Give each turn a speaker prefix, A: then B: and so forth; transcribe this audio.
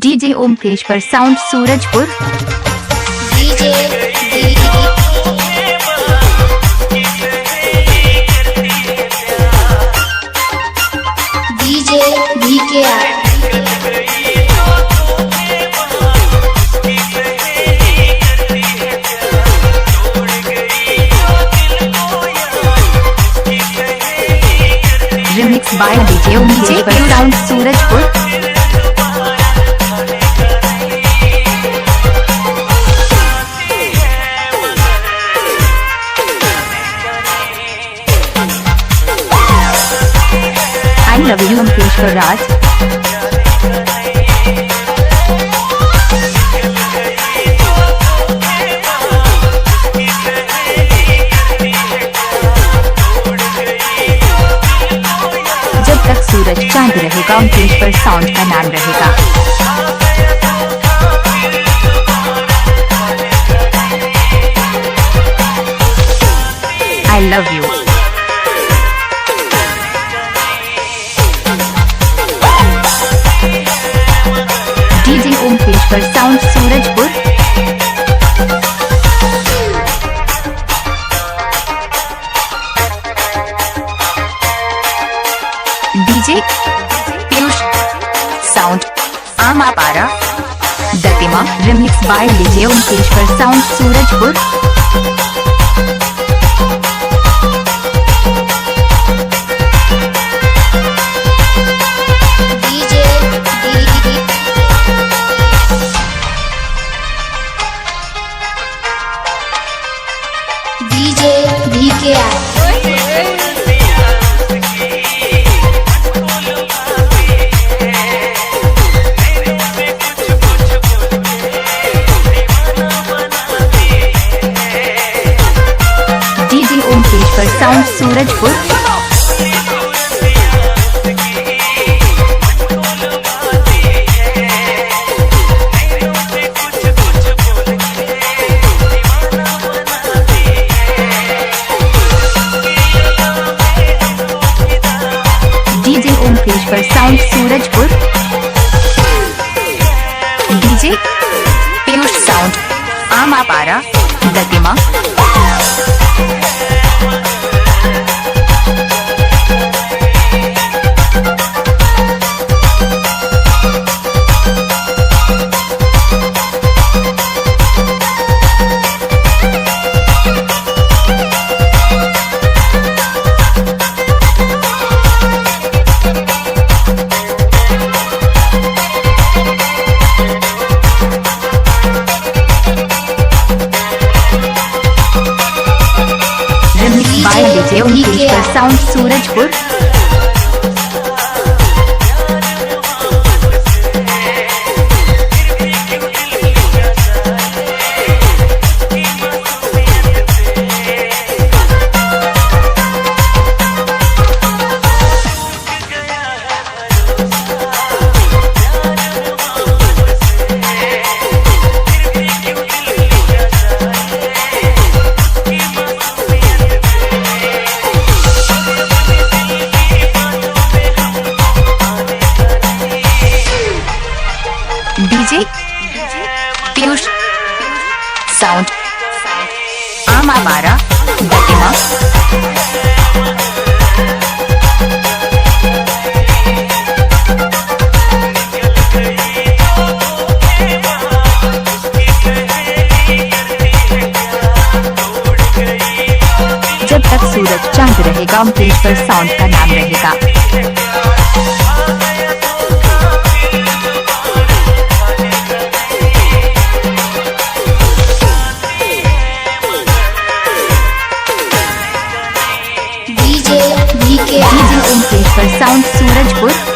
A: DJ Omkeshwar sound Surajpur.
B: DJ VKR।
A: Remix by DJ Omkeshwar sound Surajpur. I love you Omkeshwar Raj. जब तक सूरज चांद रहेगा ओमकेश्वर साउंड का नाम रहेगा। I love you। DJ Omkeshwar sound Surajpur. DJ Piyush sound Amapara Datima. Remix by DJ Omkeshwar sound Surajpur.
B: DJ VKR।
A: DJ Omkeshwar sound Surajpur. DJ Omkeshwar sound Surajpur. DJ Piyush sound Amapara Datima. By DJ Omkeshwar sound Surajpur. DJ Piyush sound Amapara Datima. जब तक सूरज चांद रहेगा ओमकेश्वर साउंड का नाम रहेगा।
B: DJ VKR।
A: DJ Omkeshwar sound Surajpur.